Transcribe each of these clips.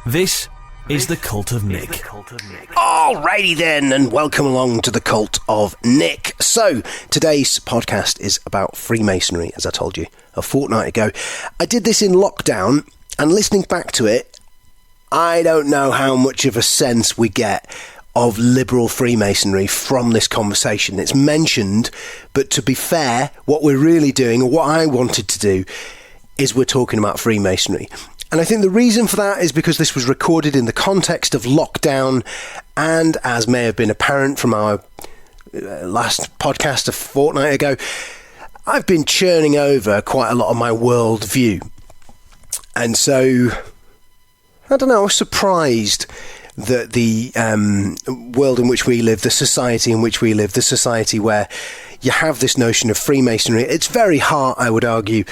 This is the Cult of Nick. Alrighty then, and welcome along to the Cult of Nick. So, today's podcast is about Freemasonry, as I told you a fortnight ago. I did this in lockdown, and listening back to it, I don't know how much of a sense we get of liberal Freemasonry from this conversation. It's mentioned, but to be fair, what we're really doing, or what I wanted to do, is we're talking about Freemasonry. And I think the reason for that is because this was recorded in the context of lockdown, and as may have been apparent from our last podcast a fortnight ago, I've been churning over quite a lot of my worldview. And so, I don't know, I was surprised that the world in which we live, the society in which we live, the society where you have this notion of Freemasonry, its very heart, I would argue,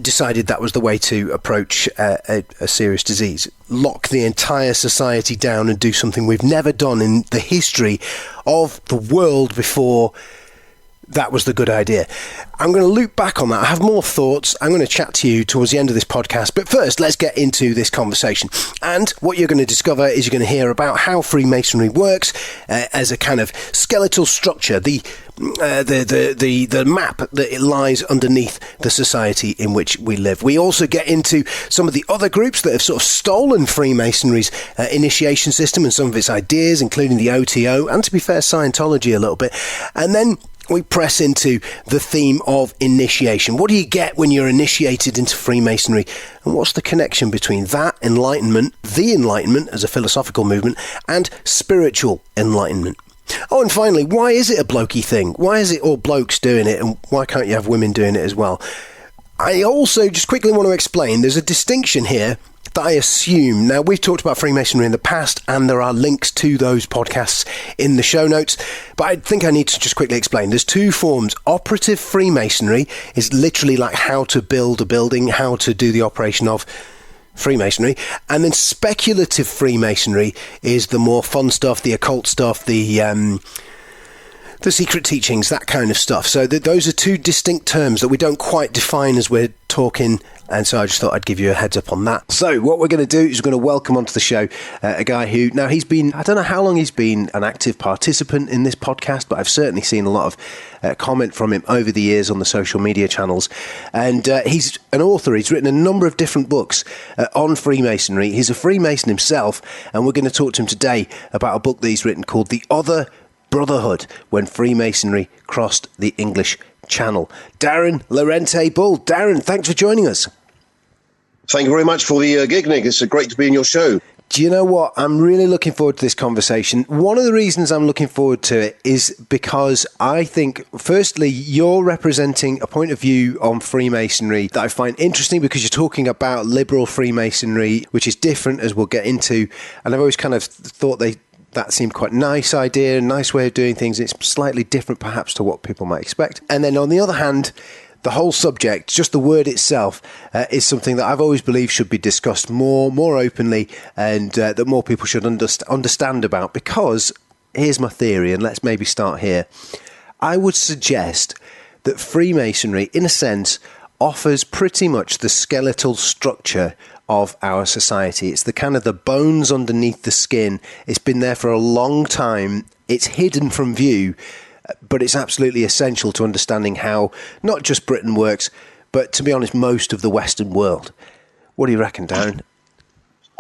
decided that was the way to approach a serious disease. Lock the entire society down and do something we've never done in the history of the world before. That was the good idea. I'm going to loop back on that. I have more thoughts. I'm going to chat to you towards the end of this podcast. But first, let's get into this conversation. And what you're going to discover is you're going to hear about how Freemasonry works as a kind of skeletal structure, the map that it lies underneath the society in which we live. We also get into some of the other groups that have sort of stolen Freemasonry's initiation system and some of its ideas, including the OTO, and to be fair, Scientology a little bit. And then we press into the theme of initiation. What do you get when you're initiated into Freemasonry? And what's the connection between that enlightenment, the Enlightenment as a philosophical movement, and spiritual enlightenment? Oh, and finally, why is it a blokey thing? Why is it all blokes doing it, and why can't you have women doing it as well? I also just quickly want to explain, there's a distinction here that I assume. Now, we've talked about Freemasonry in the past, and there are links to those podcasts in the show notes, but I think I need to just quickly explain. There's two forms. Operative Freemasonry is literally like how to build a building, how to do the operation of Freemasonry, and then speculative Freemasonry is the more fun stuff, the occult stuff, the secret teachings, that kind of stuff. So those are two distinct terms that we don't quite define as we're talking, and so I just thought I'd give you a heads up on that. So what we're going to do is we're going to welcome onto the show a guy who, now he's been, I don't know how long he's been an active participant in this podcast, but I've certainly seen a lot of comment from him over the years on the social media channels, and he's an author. He's written a number of different books on Freemasonry. He's a Freemason himself, and we're going to talk to him today about a book that he's written called The Other Brotherhood, When Freemasonry Crossed the English Channel. Darren Lorente-Bull. Darren, thanks for joining us. Thank you very much for the gig, Nick. It's great to be in your show. Do you know what? I'm really looking forward to this conversation. One of the reasons I'm looking forward to it is because I think, firstly, you're representing a point of view on Freemasonry that I find interesting, because you're talking about liberal Freemasonry, which is different, as we'll get into. And I've always kind of thought that seemed quite a nice idea, a nice way of doing things. It's slightly different perhaps to what people might expect. And then on the other hand, the whole subject, just the word itself, is something that I've always believed should be discussed more openly, and that more people should understand about. Because here's my theory, and let's maybe start here. I would suggest that Freemasonry, in a sense, offers pretty much the skeletal structure of our society. It's the kind of the bones underneath the skin. It's been there for a long time. It's hidden from view, but it's absolutely essential to understanding how not just Britain works, but to be honest, most of the Western world. What do you reckon, Darren?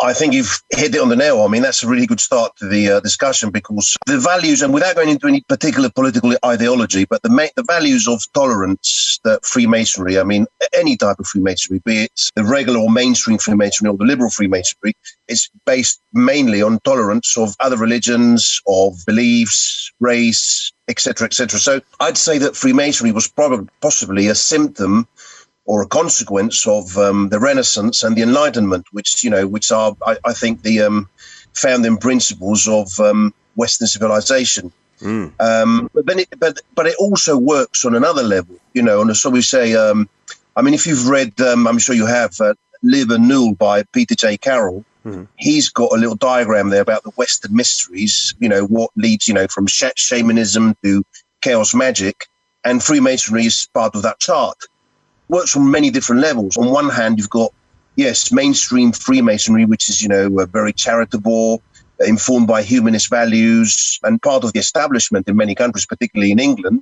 I think you've hit it on the nail. I mean, that's a really good start to the discussion, because the values, and without going into any particular political ideology, but the values of tolerance that Freemasonry, I mean, any type of Freemasonry, be it the regular or mainstream Freemasonry or the liberal Freemasonry, is based mainly on tolerance of other religions, of beliefs, race, etc., etc. So I'd say that Freemasonry was possibly a symptom or a consequence of the Renaissance and the Enlightenment, which are, I think, the founding principles of Western civilization. But it also works on another level, and so we say, I mean, if you've read, I'm sure you have, Live and Null by Peter J. Carroll, he's got a little diagram there about the Western mysteries, what leads, from shamanism to chaos magic, and Freemasonry is part of that chart. Works on many different levels. On one hand, you've got yes, mainstream Freemasonry, which is, very charitable, informed by humanist values, and part of the establishment in many countries, particularly in England.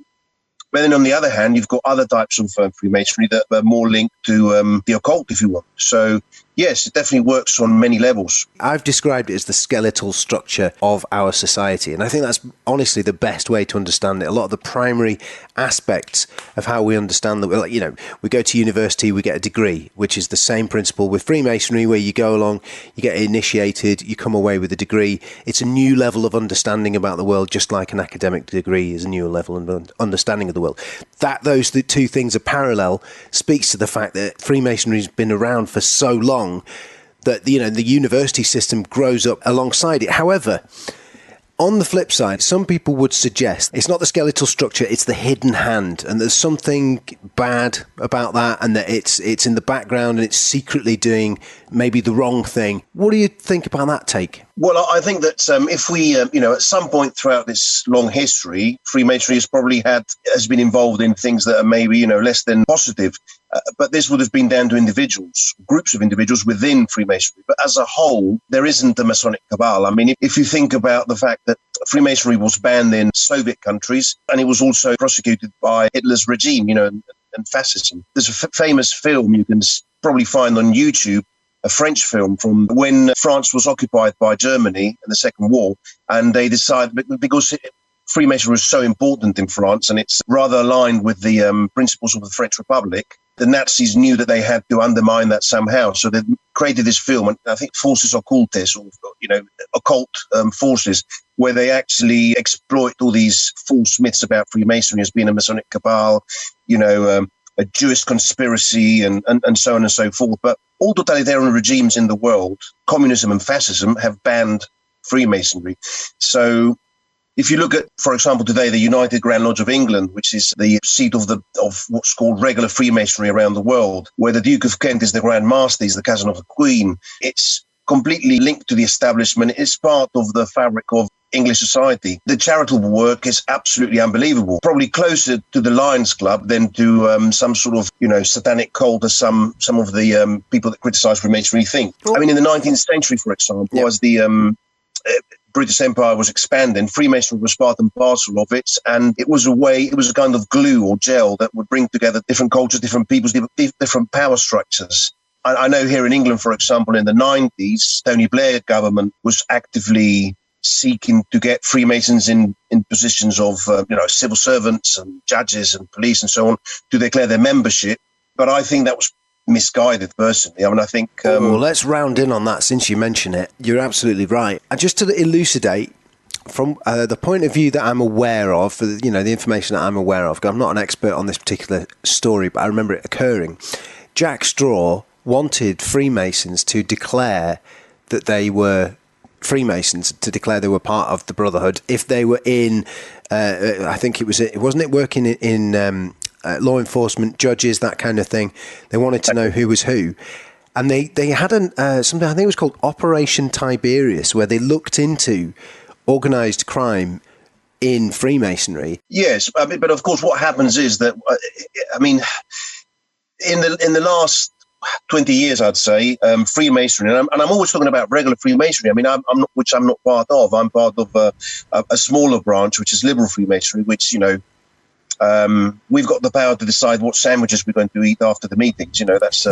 But then on the other hand, you've got other types of Freemasonry that are more linked to the occult, if you want. So, yes, it definitely works on many levels. I've described it as the skeletal structure of our society, and I think that's honestly the best way to understand it. A lot of the primary aspects of how we understand that, we go to university, we get a degree, which is the same principle with Freemasonry, where you go along, you get initiated, you come away with a degree. It's a new level of understanding about the world, just like an academic degree is a new level of understanding of the world. That the two things are parallel speaks to the fact that Freemasonry's been around for so long that the university system grows up alongside it. However, on the flip side, some people would suggest it's not the skeletal structure, it's the hidden hand, and there's something bad about that, and that it's in the background and it's secretly doing maybe the wrong thing. What do you think about that take? Well, I think that if we, at some point throughout this long history, Freemasonry has been involved in things that are maybe, less than positive. But this would have been down to individuals, groups of individuals within Freemasonry. But as a whole, there isn't a Masonic cabal. I mean, if you think about the fact that Freemasonry was banned in Soviet countries, and it was also prosecuted by Hitler's regime, and fascism. There's a famous film you can probably find on YouTube, a French film from when France was occupied by Germany in the Second War, and they decided, because Freemasonry was so important in France and it's rather aligned with the principles of the French Republic, the Nazis knew that they had to undermine that somehow. So they created this film, and I think Forces Occultes, or, occult forces, where they actually exploit all these false myths about Freemasonry as being a Masonic cabal, a Jewish conspiracy, and so on and so forth. But all totalitarian regimes in the world, communism and fascism, have banned Freemasonry. So if you look at, for example, today, the United Grand Lodge of England, which is the seat of what's called regular Freemasonry around the world, where the Duke of Kent is the Grand Master, he's the cousin of the Queen, it's completely linked to the establishment. It's part of the fabric of English society. The charitable work is absolutely unbelievable. Probably closer to the Lions Club than to some sort of, satanic cult, as some of the people that criticize Freemasonry think. I mean, in the 19th century, for example, as the British Empire was expanding, Freemasonry was part and parcel of it, and it was a kind of glue or gel that would bring together different cultures, different peoples, different power structures. I know here in England, for example, in the 90s, Tony Blair government was actively seeking to get Freemasons in positions of, civil servants and judges and police and so on to declare their membership. But I think that was misguided, personally. I mean, I think... well, let's round in on that since you mention it. You're absolutely right. And just to elucidate, from the point of view that I'm aware of, for the information that I'm aware of, I'm not an expert on this particular story, but I remember it occurring. Jack Straw wanted Freemasons to declare that they were Freemasons, to declare they were part of the Brotherhood if they were in, I think wasn't it working in law enforcement, judges, that kind of thing. They wanted to know who was who. And they had something, I think it was called Operation Tiberius, where they looked into organised crime in Freemasonry. Yes, but of course what happens is that, in the last 20 years, I'd say, Freemasonry, and I'm always talking about regular Freemasonry. I mean, I'm not part of. I'm part of a smaller branch, which is liberal Freemasonry, which, we've got the power to decide what sandwiches we're going to eat after the meetings. That's...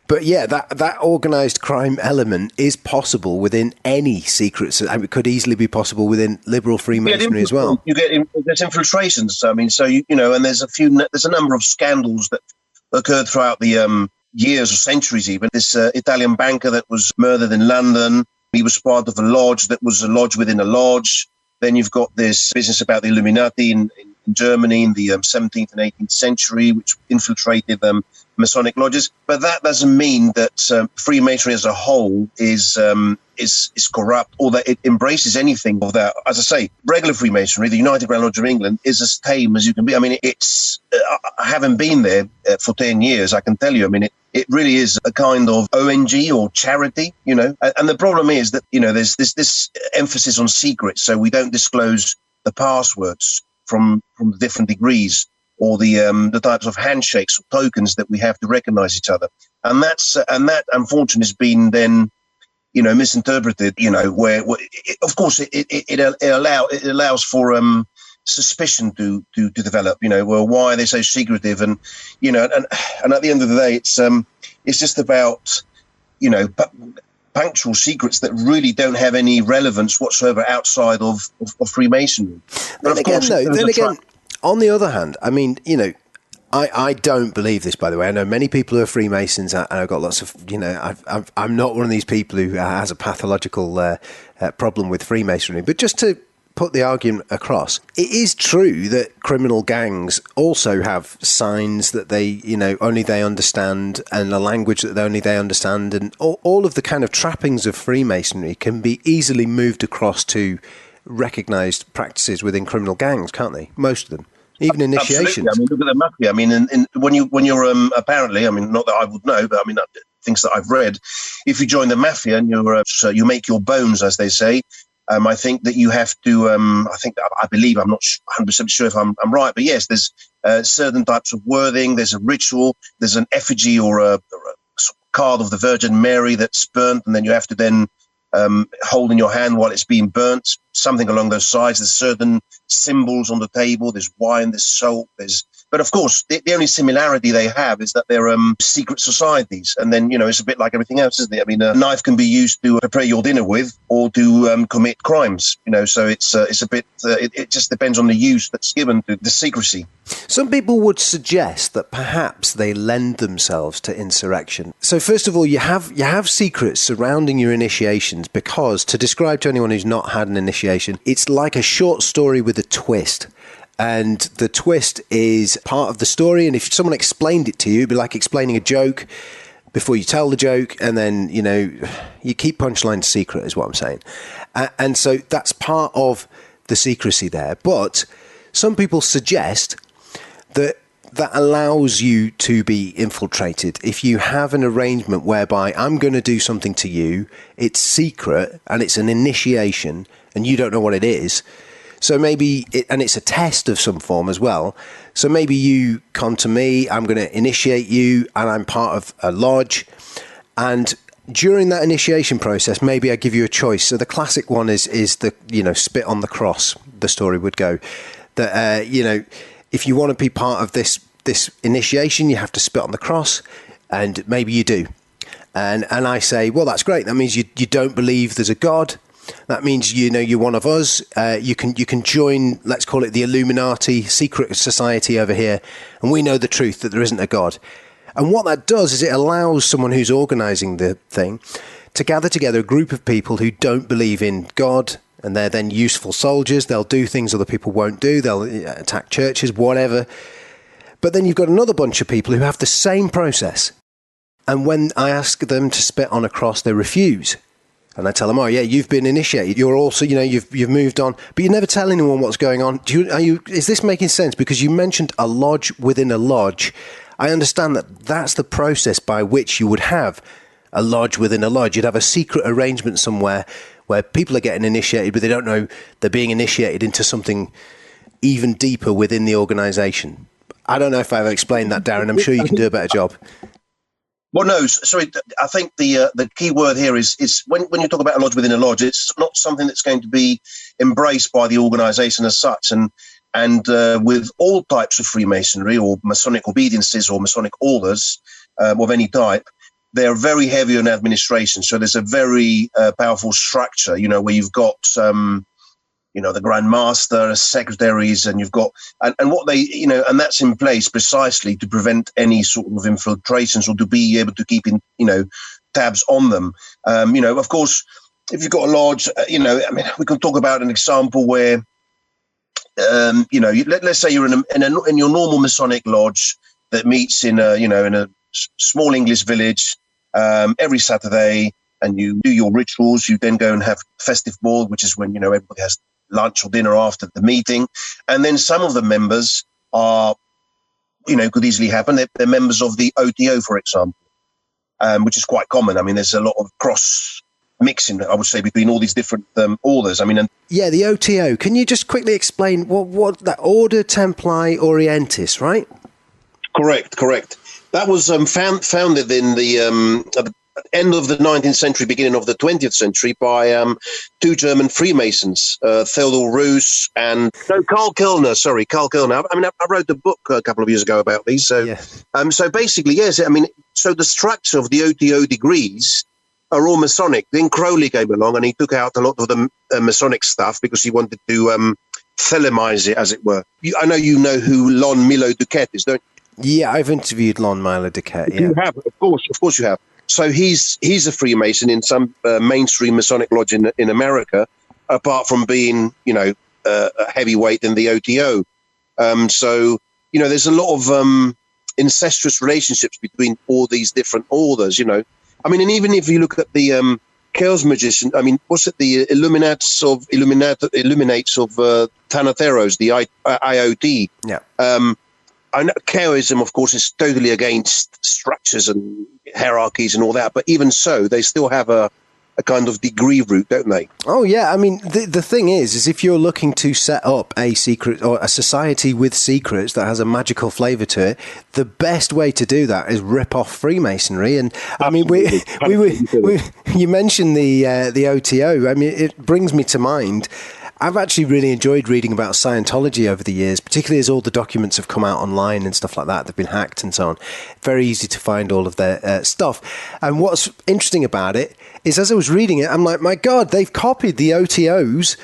But yeah, that organised crime element is possible within any secret. It could easily be possible within liberal Freemasonry as well. There's infiltrations. I mean, so, and there's a number of scandals that occurred throughout the years or centuries even. This Italian banker that was murdered in London, he was part of a lodge that was a lodge within a lodge. Then you've got this business about the Illuminati in Germany in the 17th and 18th century, which infiltrated Masonic lodges. But that doesn't mean that Freemasonry as a whole is corrupt, or that it embraces anything of that. As I say, regular Freemasonry, the United Grand Lodge of England, is as tame as you can be. I mean, it's I haven't been there for 10 years, I can tell you. I mean, it really is a kind of ONG or charity, And the problem is that, there's this emphasis on secrets, so we don't disclose the passwords from the different degrees, or the types of handshakes or tokens that we have to recognize each other. and that unfortunately has been then, misinterpreted. Where of course it allows for suspicion to develop. Well, why are they so secretive? And and at the end of the day, it's just about punctual secrets that really don't have any relevance whatsoever outside of Freemasonry. But then again, on the other hand, I mean, I don't believe this, by the way. I know many people who are Freemasons, and I've got lots of, I'm not one of these people who has a pathological problem with Freemasonry. But just to put the argument across, it is true that criminal gangs also have signs that they, only they understand, and a language that only they understand, and all of the kind of trappings of Freemasonry can be easily moved across to recognised practices within criminal gangs, can't they? Most of them. Even initiations. Absolutely. I mean, look at the mafia. I mean, when you're apparently, I mean, not that I would know, but I mean, things that I've read. If you join the mafia and you make your bones, as they say, I think that you have to. I believe, I'm not 100% sure if I'm right, but yes, there's certain types of wording. There's a ritual. There's an effigy or a card of the Virgin Mary that's burnt, and then you have to then hold in your hand while it's being burnt, something along those sides. There's certain symbols on the table. There's wine, there's salt, but of course, the only similarity they have is that they're secret societies. And then, it's a bit like everything else, isn't it? I mean, a knife can be used to prepare your dinner with or to commit crimes, so it's a bit, it just depends on the use that's given to the secrecy. Some people would suggest that perhaps they lend themselves to insurrection. So first of all, you have secrets surrounding your initiations because, to describe to anyone who's not had an initiation, it's like a short story with a twist. And the twist is part of the story. And if someone explained it to you, it'd be like explaining a joke before you tell the joke. And then, you keep punchlines secret is what I'm saying. And so that's part of the secrecy there. But some people suggest that allows you to be infiltrated. If you have an arrangement whereby I'm going to do something to you, it's secret and it's an initiation and you don't know what it is. So maybe, and it's a test of some form as well. So maybe you come to me, I'm going to initiate you, and I'm part of a lodge. And during that initiation process, maybe I give you a choice. So the classic one is the, spit on the cross, the story would go. That, if you want to be part of this initiation, you have to spit on the cross, and maybe you do. And I say, well, that's great. That means you don't believe there's a God. That means, you're one of us. You can join, let's call it the Illuminati secret society over here. And we know the truth that there isn't a God. And what that does is it allows someone who's organising the thing to gather together a group of people who don't believe in God. And they're then useful soldiers. They'll do things other people won't do. They'll attack churches, whatever. But then you've got another bunch of people who have the same process. And when I ask them to spit on a cross, they refuse. And I tell them, oh, yeah, you've been initiated. You're also, you've moved on. But you never tell anyone what's going on. Is this making sense? Because you mentioned a lodge within a lodge. I understand that that's the process by which you would have a lodge within a lodge. You'd have a secret arrangement somewhere where people are getting initiated, but they don't know they're being initiated into something even deeper within the organisation. I don't know if I've explained that, Darren. I'm sure you can do a better job. Well, no, sorry. I think the key word here is when you talk about a lodge within a lodge, it's not something that's going to be embraced by the organisation as such. And with all types of Freemasonry or Masonic obediences or Masonic orders of any type, they're very heavy on administration. So there's a very powerful structure, where you've got the Grand Master, secretaries, and you've got, and what they, and that's in place precisely to prevent any sort of infiltrations or to be able to keep tabs on them. Of course, if you've got a lodge, we can talk about an example where, let's say you're in your normal Masonic lodge that meets in a small English village every Saturday, and you do your rituals. You then go and have festive ball, which is when everybody has lunch or dinner after the meeting. And then some of the members are, could easily happen. They're members of the OTO, for example, which is quite common. I mean, there's a lot of cross mixing, I would say, between all these different orders. I mean, yeah, the OTO. Can you just quickly explain what that Order Templi Orientis, right? Correct. That was founded in at the end of the 19th century, beginning of the 20th century, by two German Freemasons, Theodor Roos and Karl Kellner. Sorry, Karl Kellner. I mean, I wrote a book a couple of years ago about these. So, Yeah. So basically, yes. I mean, so the structure of the OTO degrees are all Masonic. Then Crowley came along and he took out a lot of the Masonic stuff because he wanted to Thelemize it, as it were. I know you know who Lon Milo Duquette is, don't you? Yeah, I've interviewed Lon Milo Duquette. Yeah. You have, of course you have. So he's a Freemason in some mainstream Masonic lodge in America, apart from being, a heavyweight in the OTO. So, there's a lot of incestuous relationships between all these different orders, I mean, and even if you look at the Chaos Magician, I mean, what's it? The Illuminates of Thanateros, the IOT. Yeah. I know Chaosism, of course, is totally against structures and hierarchies and all that, but even so, they still have a kind of degree route, don't they? Oh, yeah. I mean, the thing is if you're looking to set up a secret or a society with secrets that has a magical flavour to it, the best way to do that is rip off Freemasonry. And I mean, you mentioned the OTO. I mean, it brings me to mind. I've actually really enjoyed reading about Scientology over the years, particularly as all the documents have come out online and stuff like that. They've been hacked and so on. Very easy to find all of their stuff. And what's interesting about it is, as I was reading it, I'm like, my God, they've copied the OTO's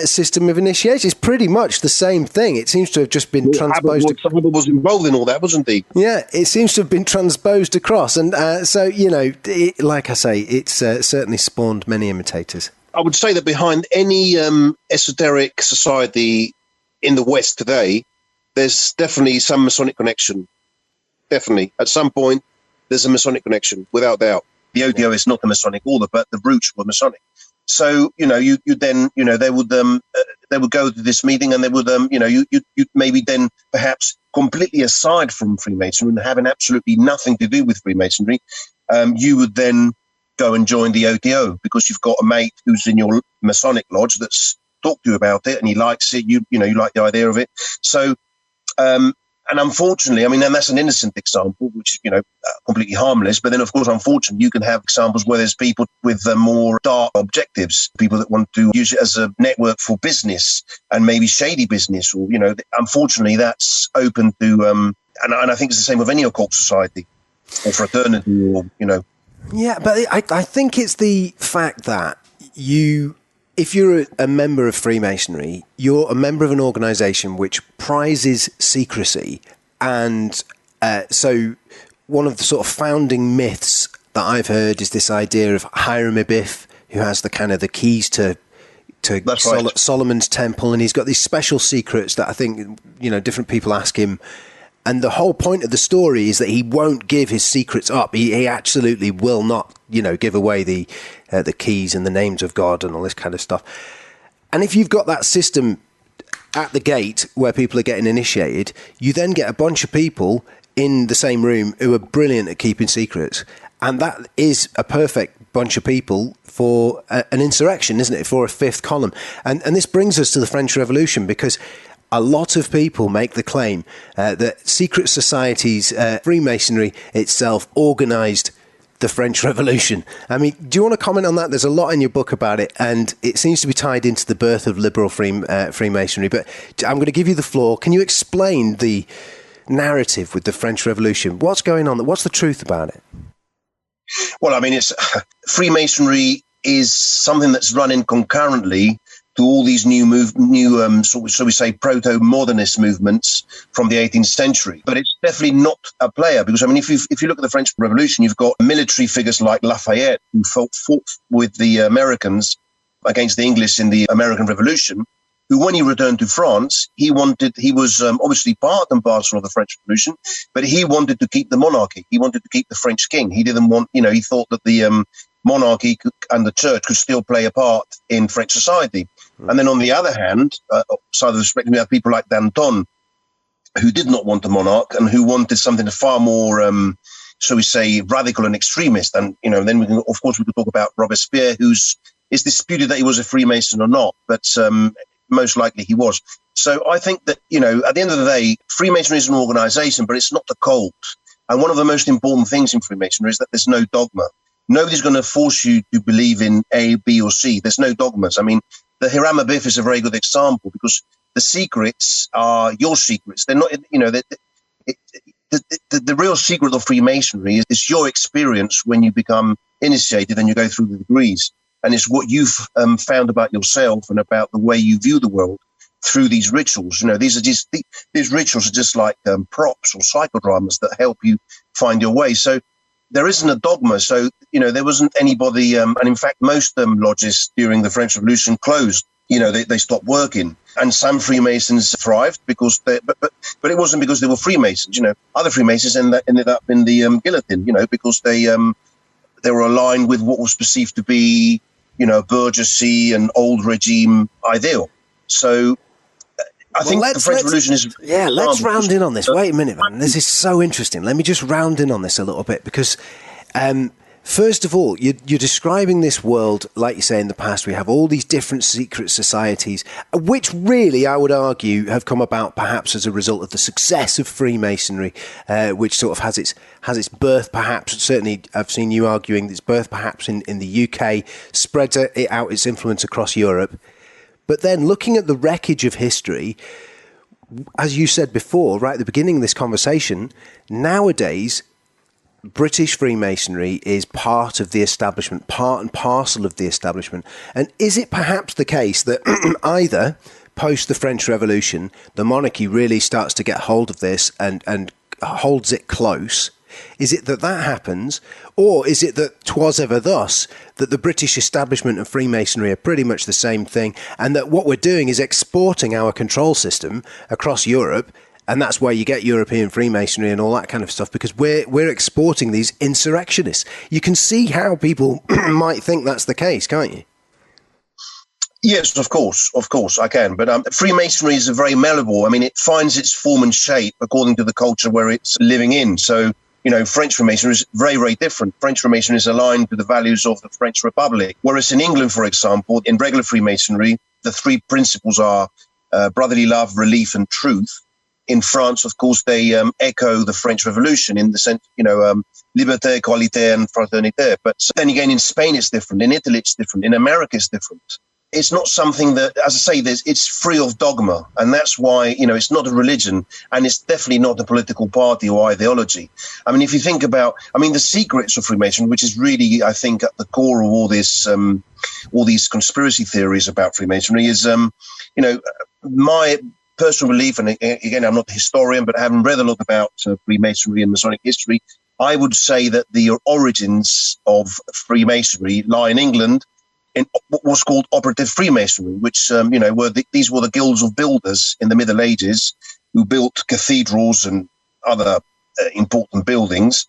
system of initiation. It's pretty much the same thing. It seems to have just been transposed. Someone was involved in all that, wasn't he? Yeah, it seems to have been transposed across. And so, like I say, it's certainly spawned many imitators. I would say that behind any esoteric society in the West today, there's definitely some Masonic connection. Definitely. At some point, there's a Masonic connection, without doubt. The OTO is not a Masonic order, but the roots were Masonic. So, you then, they would go to this meeting and they would, you maybe then perhaps completely aside from Freemasonry and having absolutely nothing to do with Freemasonry, you would then go and join the OTO because you've got a mate who's in your Masonic lodge that's talked to you about it and he likes it. You like the idea of it. So, and unfortunately, I mean, and that's an innocent example, which is, completely harmless. But then, of course, unfortunately, you can have examples where there's people with more dark objectives, people that want to use it as a network for business and maybe shady business, or, unfortunately, that's open to, and I think it's the same with any occult society or fraternity or, Yeah, but I think it's the fact that if you're a member of Freemasonry, you're a member of an organisation which prizes secrecy. And so one of the sort of founding myths that I've heard is this idea of Hiram Abiff, who has the kind of the keys to right. Solomon's temple, and he's got these special secrets that I think, different people ask him. And the whole point of the story is that he won't give his secrets up. He absolutely will not, give away the keys and the names of God and all this kind of stuff. And if you've got that system at the gate where people are getting initiated, you then get a bunch of people in the same room who are brilliant at keeping secrets. And that is a perfect bunch of people for an insurrection, isn't it? For a fifth column. And this brings us to the French Revolution, because a lot of people make the claim that secret societies, Freemasonry itself, organised the French Revolution. I mean, do you want to comment on that? There's a lot in your book about it, and it seems to be tied into the birth of liberal Freemasonry. But I'm going to give you the floor. Can you explain the narrative with the French Revolution? What's going on? What's the truth about it? Well, I mean, it's Freemasonry is something that's running concurrently to all these new so we say proto-modernist movements from the 18th century. But it's definitely not a player, because, I mean, if you look at the French Revolution, you've got military figures like Lafayette, who fought with the Americans against the English in the American Revolution, who, when he returned to France, he was obviously part and parcel of the French Revolution, but he wanted to keep the monarchy. He wanted to keep the French king. He didn't want, he thought that the monarchy and the church could still play a part in French society. And then on the other hand, side of the spectrum, we have people like Danton, who did not want a monarch and who wanted something far more, so we say, radical and extremist. And, then we could talk about Robespierre, it's disputed that he was a Freemason or not, but most likely he was. So I think that, at the end of the day, Freemasonry is an organization, but it's not a cult. And one of the most important things in Freemasonry is that there's no dogma. Nobody's going to force you to believe in A, B, or C. There's no dogmas. I mean, the Hiram Abiff is a very good example, because the secrets are your secrets. They're not, the real secret of Freemasonry is your experience when you become initiated and you go through the degrees. And it's what you've found about yourself and about the way you view the world through these rituals. These rituals are just like props or psychodramas that help you find your way. So there isn't a dogma. So, there wasn't anybody, and in fact, most lodges during the French Revolution closed. They stopped working. And some Freemasons thrived because but it wasn't because they were Freemasons. Other Freemasons ended up in the guillotine, because they were aligned with what was perceived to be, bourgeoisie and old regime ideal. So I think the French Revolution is... Yeah, let's round in on this. Wait a minute, man. This is so interesting. Let me just round in on this a little bit, because first of all, you're describing this world, like you say, in the past, we have all these different secret societies, which really, I would argue, have come about perhaps as a result of the success of Freemasonry, which sort of has its birth, perhaps, certainly I've seen you arguing its birth perhaps in the UK, spreads out its influence across Europe. But then looking at the wreckage of history, as you said before, right at the beginning of this conversation, nowadays, British Freemasonry is part of the establishment, part and parcel of the establishment. And is it perhaps the case that either post the French Revolution, the monarchy really starts to get hold of this and holds it close? Is it that happens? Or is it that 'twas ever thus, that the British establishment and Freemasonry are pretty much the same thing, and that what we're doing is exporting our control system across Europe, and that's where you get European Freemasonry and all that kind of stuff, because we're exporting these insurrectionists? You can see how people might think that's the case, can't you? Yes, of course, I can. But Freemasonry is very malleable. I mean, it finds its form and shape according to the culture where it's living in. So, French Freemasonry is very, very different. French Freemasonry is aligned to the values of the French Republic. Whereas in England, for example, in regular Freemasonry, the three principles are brotherly love, relief, and truth. In France, of course, they echo the French Revolution in the sense, liberté, égalité, and fraternité. But then again, in Spain, it's different. In Italy, it's different. In America, it's different. It's not something that, as I say, it's free of dogma. And that's why, it's not a religion, and it's definitely not a political party or ideology. I mean, if you think about, the secrets of Freemasonry, which is really, I think, at the core of all these conspiracy theories about Freemasonry is, my personal belief, and again, I'm not a historian, but having read a lot about Freemasonry and Masonic history, I would say that the origins of Freemasonry lie in England, in what was called operative Freemasonry, which, these were the guilds of builders in the Middle Ages who built cathedrals and other important buildings.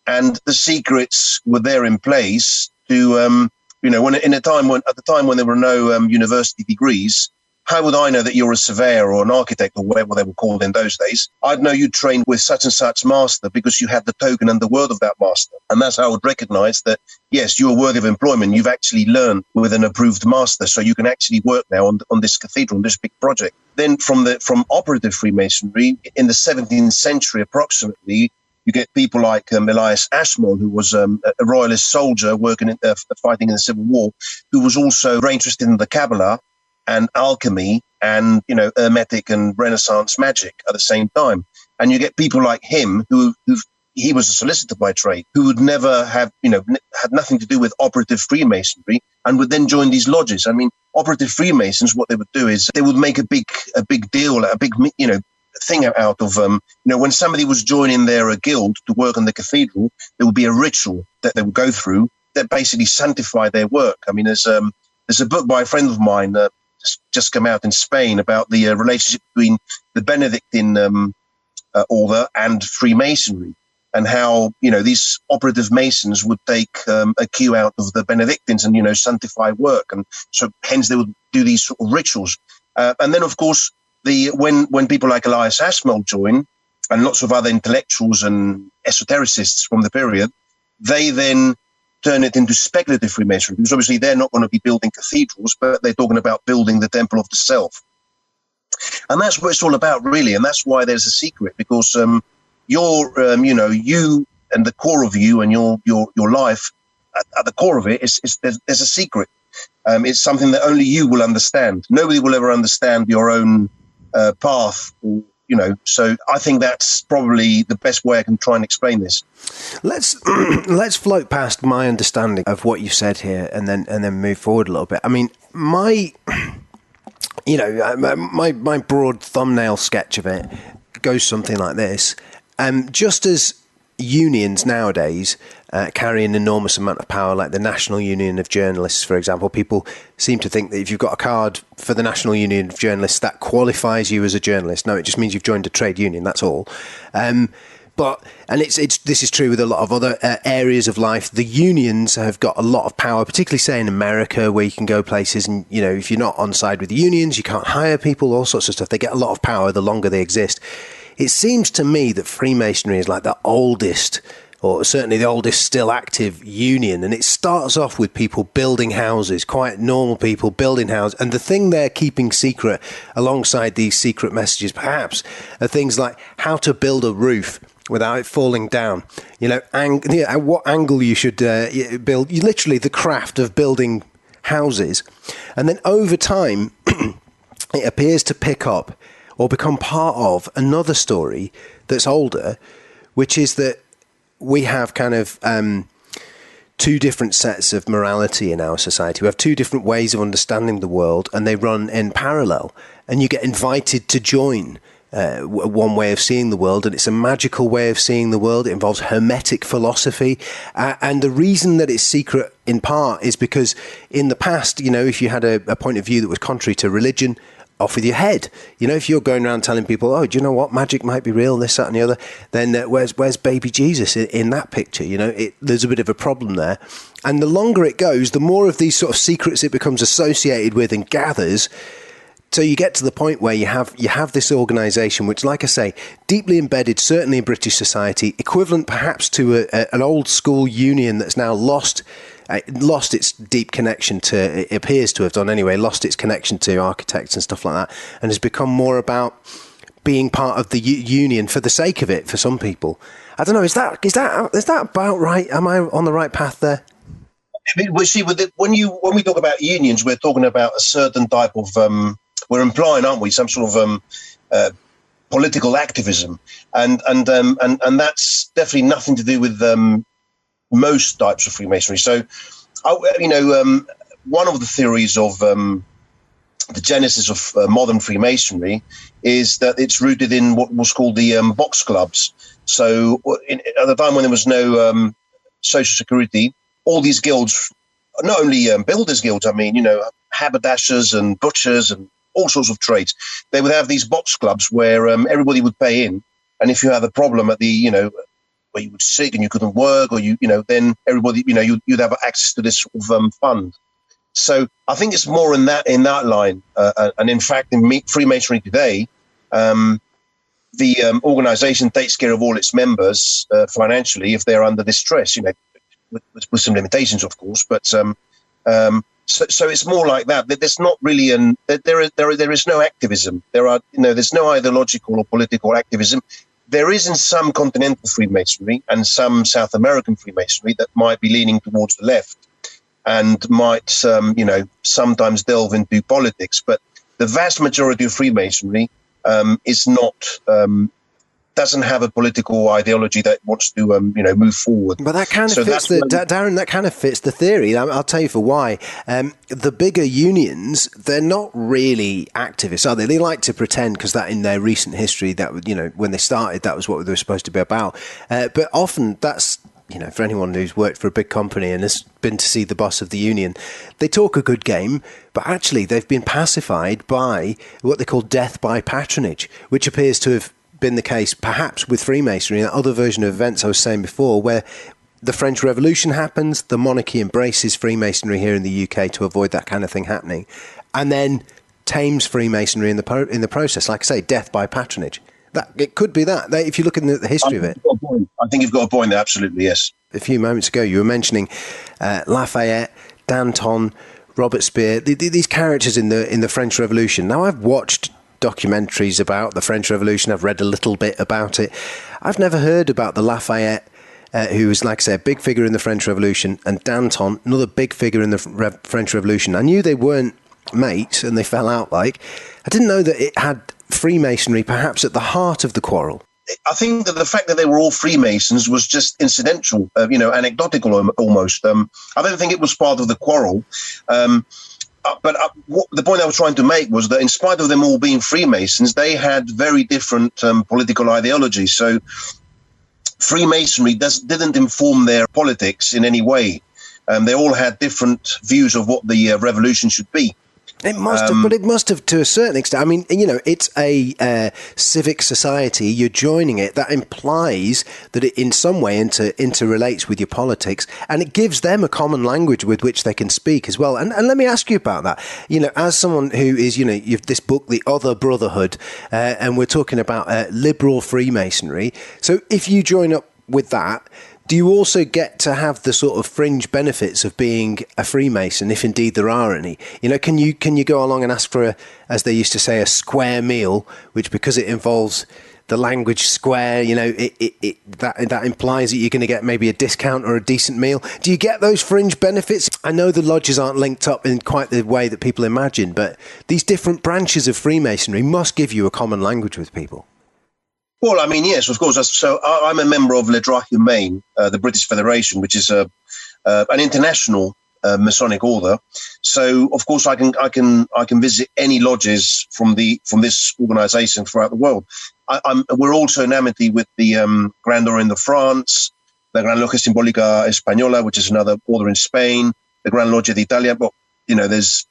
And the secrets were there in place to, at the time when there were no university degrees. How would I know that you're a surveyor or an architect or whatever they were called in those days? I'd know you trained with such and such master because you had the token and the word of that master. And that's how I would recognize that, yes, you're worthy of employment. You've actually learned with an approved master. So you can actually work now on this cathedral, on this big project. Then from operative Freemasonry in the 17th century, approximately, you get people like Elias Ashmole, who was a royalist soldier fighting in the Civil War, who was also very interested in the Kabbalah and alchemy and, Hermetic and Renaissance magic at the same time. And you get people like him he was a solicitor by trade, who would never have, had nothing to do with operative Freemasonry and would then join these lodges. I mean, operative Freemasons, what they would do is they would make a big deal, a big, thing out of, when somebody was joining their guild to work on the cathedral, there would be a ritual that they would go through that basically sanctified their work. I mean, there's a book by a friend of mine just come out in Spain about the relationship between the Benedictine order and Freemasonry, and how these operative Masons would take a cue out of the Benedictines and sanctify work, and so hence they would do these sort of rituals. And then, of course, when people like Elias Ashmole join, and lots of other intellectuals and esotericists from the period, they then turn it into speculative Freemasonry, because obviously they're not going to be building cathedrals, but they're talking about building the temple of the self. And that's what it's all about, really. And that's why there's a secret, because you and the core of you and your life, at the core of it is there's a secret. It's something that only you will understand. Nobody will ever understand your own path. So I think that's probably the best way I can try and explain this. Let's float past my understanding of what you said here, and then move forward a little bit. I mean, my broad thumbnail sketch of it goes something like this. Just as unions nowadays carry an enormous amount of power, like the National Union of Journalists, for example, people seem to think that if you've got a card for the National Union of Journalists, that qualifies you as a journalist. No, it just means you've joined a trade union, that's all. This is true with a lot of other areas of life. The unions have got a lot of power, particularly, say, in America, where you can go places and, if you're not on side with the unions, you can't hire people, all sorts of stuff. They get a lot of power the longer they exist. It seems to me that Freemasonry is like the oldest, or certainly the oldest still active union. And it starts off with people building houses, quite normal people building houses. And the thing they're keeping secret alongside these secret messages, perhaps, are things like how to build a roof without it falling down, at what angle you should build, literally the craft of building houses. And then over time, it appears to pick up or become part of another story that's older, which is that we have kind of two different sets of morality in our society. We have two different ways of understanding the world, and they run in parallel. And you get invited to join one way of seeing the world, and it's a magical way of seeing the world. It involves Hermetic philosophy, and the reason that it's secret in part is because in the past, if you had a point of view that was contrary to religion, off with your head. If you're going around telling people, oh, do you know what, magic might be real, this, that and the other, then where's baby Jesus in that picture? There's a bit of a problem there. And the longer it goes, the more of these sort of secrets it becomes associated with and gathers. So you get to the point where you have this organisation, which, like I say, deeply embedded, certainly in British society, equivalent perhaps to an old school union that's now lost its deep connection to, it appears to have done anyway, lost its connection to architects and stuff like that, and has become more about being part of the union for the sake of it for some people. I don't know, is that about right? Am I on the right path there? We see when we talk about unions, we're talking about a certain type of we're implying, aren't we, some sort of political activism, and that's definitely nothing to do with most types of Freemasonry. So, one of the theories of the genesis of modern Freemasonry is that it's rooted in what was called the box clubs. So, at the time when there was no social security, all these guilds, not only builders guilds, haberdashers and butchers and all sorts of trades, they would have these box clubs where everybody would pay in, and if you had a problem at the where you were sick and you couldn't work, or then everybody you'd have access to this sort of fund. So I think it's more in that line, and in fact in Freemasonry today, the organisation takes care of all its members financially if they're under distress, with some limitations, of course, but so it's more like that. There's not really there is no activism. There's no ideological or political activism. There is in some continental Freemasonry and some South American Freemasonry that might be leaning towards the left and might, sometimes delve into politics. But the vast majority of Freemasonry is not, doesn't have a political ideology that wants to, move forward. But that kind of fits Darren, that kind of fits the theory. I'll tell you for why. The bigger unions, they're not really activists, are they? They like to pretend, because that in their recent history, that, when they started, that was what they were supposed to be about. But often that's, for anyone who's worked for a big company and has been to see the boss of the union, they talk a good game, but actually they've been pacified by what they call death by patronage, which appears to have been the case perhaps with Freemasonry and that other version of events I was saying before, where the French Revolution happens, the monarchy embraces Freemasonry here in the UK to avoid that kind of thing happening, and then tames Freemasonry in the process. Like I say, death by patronage. That it could be that. If you look at the history of it. I think you've got a point there, absolutely, yes. A few moments ago you were mentioning Lafayette, Danton, Robert Speer, these characters in the French Revolution. Now, I've watched documentaries about the French Revolution. I've read a little bit about it. I've never heard about the Lafayette, who was, like I say, a big figure in the French Revolution, and Danton, another big figure in the French Revolution. I knew they weren't mates and they fell out like. I didn't know that it had Freemasonry perhaps at the heart of the quarrel. I think that the fact that they were all Freemasons was just incidental, anecdotal almost. I don't think it was part of the quarrel. But the point I was trying to make was that in spite of them all being Freemasons, they had very different political ideologies. So Freemasonry didn't inform their politics in any way. They all had different views of what the revolution should be. It must have, but it must have to a certain extent. I mean, it's a civic society. You're joining it. That implies that it in some way interrelates with your politics, and it gives them a common language with which they can speak as well. And let me ask you about that. As someone who is, you've this book, The Other Brotherhood, and we're talking about liberal Freemasonry. So if you join up with that, do you also get to have the sort of fringe benefits of being a Freemason, if indeed there are any? Can you go along and ask for as they used to say, a square meal, which because it involves the language square, that implies that you're going to get maybe a discount or a decent meal. Do you get those fringe benefits? I know the lodges aren't linked up in quite the way that people imagine, but these different branches of Freemasonry must give you a common language with people. Well, I mean, yes, of course. So I'm a member of Le Droit Humain, the British Federation, which is an international Masonic order. So, of course, I can visit any lodges from this organisation throughout the world. We're also in amity with the Grand Order in France, the Gran Logia Simbólica Española, which is another order in Spain, the Gran Logia d'Italia. But there's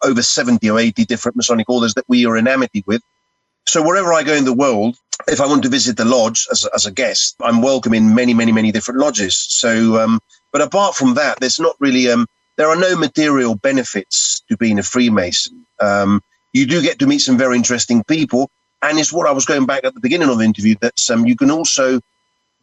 over 70 or 80 different Masonic orders that we are in amity with. So wherever I go in the world, if I want to visit the lodge as a guest, I'm welcome in many, many, many different lodges. So, but apart from that, there's not really, there are no material benefits to being a Freemason. You do get to meet some very interesting people. And it's what I was going back at the beginning of the interview, that you can also,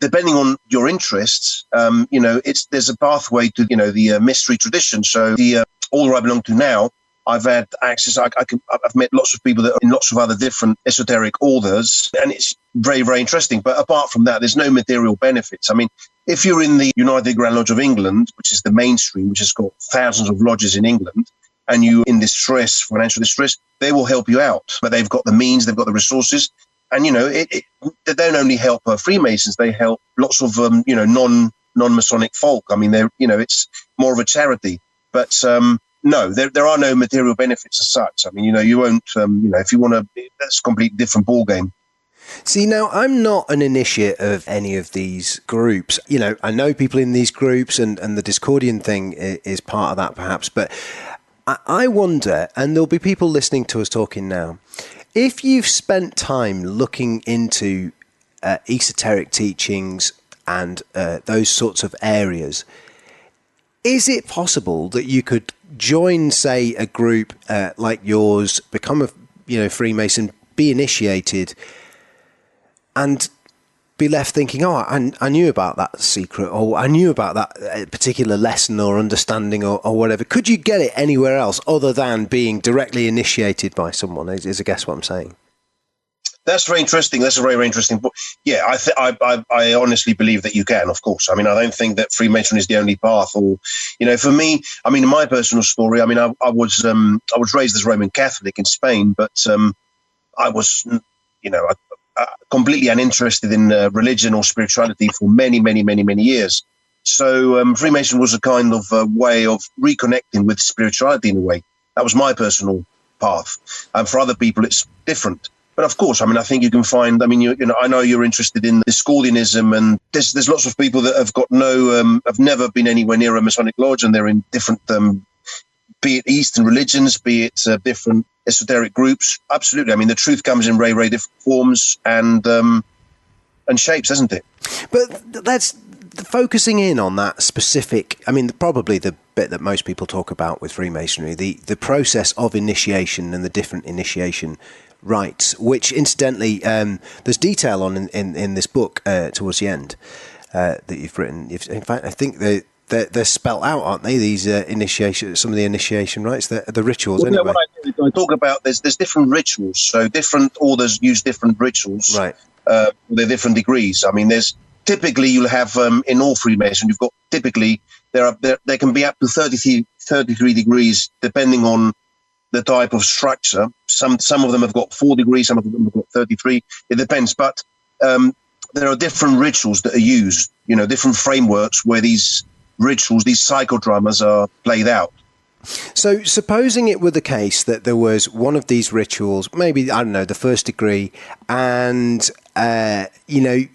depending on your interests, there's a pathway to, the mystery tradition. So the order I belong to now, I've had access. I've met lots of people that are in lots of other different esoteric orders, and it's very, very interesting. But apart from that, there's no material benefits. I mean, if you're in the United Grand Lodge of England, which is the mainstream, which has got thousands of lodges in England, and you're in distress, financial distress, they will help you out. But they've got the means, they've got the resources, and they don't only help Freemasons; they help lots of non-Masonic folk. I mean, it's more of a charity, but. No, there are no material benefits as such. I mean, you won't, if you want to, that's a completely different ballgame. See, now, I'm not an initiate of any of these groups. I know people in these groups, and the Discordian thing is part of that, perhaps. But I wonder, and there'll be people listening to us talking now, if you've spent time looking into esoteric teachings and those sorts of areas, is it possible that you could join, say, a group like yours, become a Freemason, be initiated, and be left thinking, I knew about that secret, or I knew about that particular lesson or understanding or whatever. Could you get it anywhere else other than being directly initiated by someone, is I guess what I'm saying? That's very interesting. That's a very, very interesting book. Yeah, I honestly believe that you can, of course. I mean, I don't think that Freemasonry is the only path. Or, for me, I mean, in my personal story, I mean, I was raised as Roman Catholic in Spain, but I was, completely uninterested in religion or spirituality for many, many, many, many years. So Freemason was a kind of way of reconnecting with spirituality in a way. That was my personal path. For other people, it's different. But of course, I mean, I think you can find, I mean, I know you're interested in Discordianism, and there's lots of people that have got have never been anywhere near a Masonic lodge, and they're in different, be it Eastern religions, be it different esoteric groups. Absolutely. I mean, the truth comes in very, very different forms and shapes, doesn't it? But that's focusing in on that specific, I mean, probably the bit that most people talk about with Freemasonry, the process of initiation and the different initiation rites, which incidentally there's detail on in this book towards the end that you've written. In fact, I think they're spelt out, aren't they? These some of the initiation rites, the rituals. Well, anyway. What I talk about, there's different rituals. So different orders use different rituals. Right. They're different degrees. I mean, there's typically you'll have in all Freemason, you've got typically there can be up to 33 degrees depending on the type of structure. Some of them have got 4 degrees, some of them have got 33. It depends, but there are different rituals that are used. Different frameworks where these rituals, these psychodramas, are played out. So supposing it were the case that there was one of these rituals, maybe, I don't know, the first degree, and,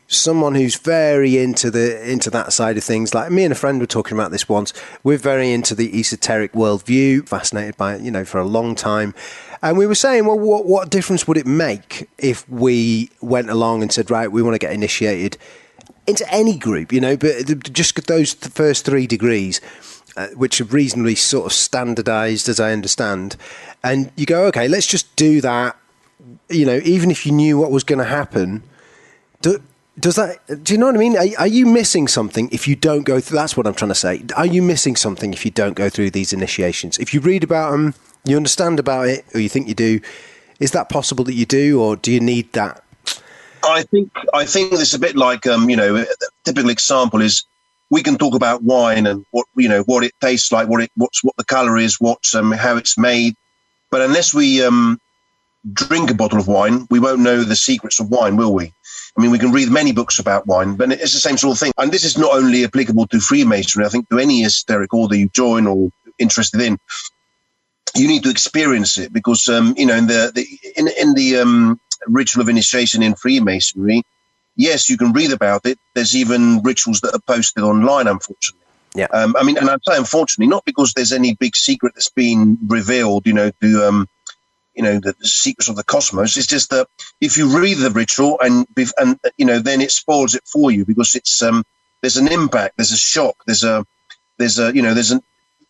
someone who's very into that side of things, like me and a friend were talking about this once, we're very into the esoteric worldview, fascinated by it, for a long time. And we were saying, well, what difference would it make if we went along and said, right, we want to get initiated into any group, but just those first 3 degrees, which are reasonably sort of standardized, as I understand. And you go, okay, let's just do that. Even if you knew what was going to happen, does that? Do you know what I mean? Are you missing something if you don't go through? That's what I'm trying to say. Are you missing something if you don't go through these initiations? If you read about them, you understand about it, or you think you do, is that possible that you do, or do you need that? I think it's a bit like a typical example is we can talk about wine and what it tastes like, what the color is, how it's made, but unless we drink a bottle of wine, we won't know the secrets of wine, will we? I mean, we can read many books about wine, but it's the same sort of thing. And this is not only applicable to Freemasonry. I think to any esoteric order you join or interested in, you need to experience it because in the ritual of initiation in Freemasonry, yes, you can read about it. There's even rituals that are posted online, unfortunately. Yeah. And I say unfortunately, not because there's any big secret that's been revealed, to the secrets of the cosmos. It's just that if you read the ritual and then it spoils it for you because it's there's an impact, there's a shock, there's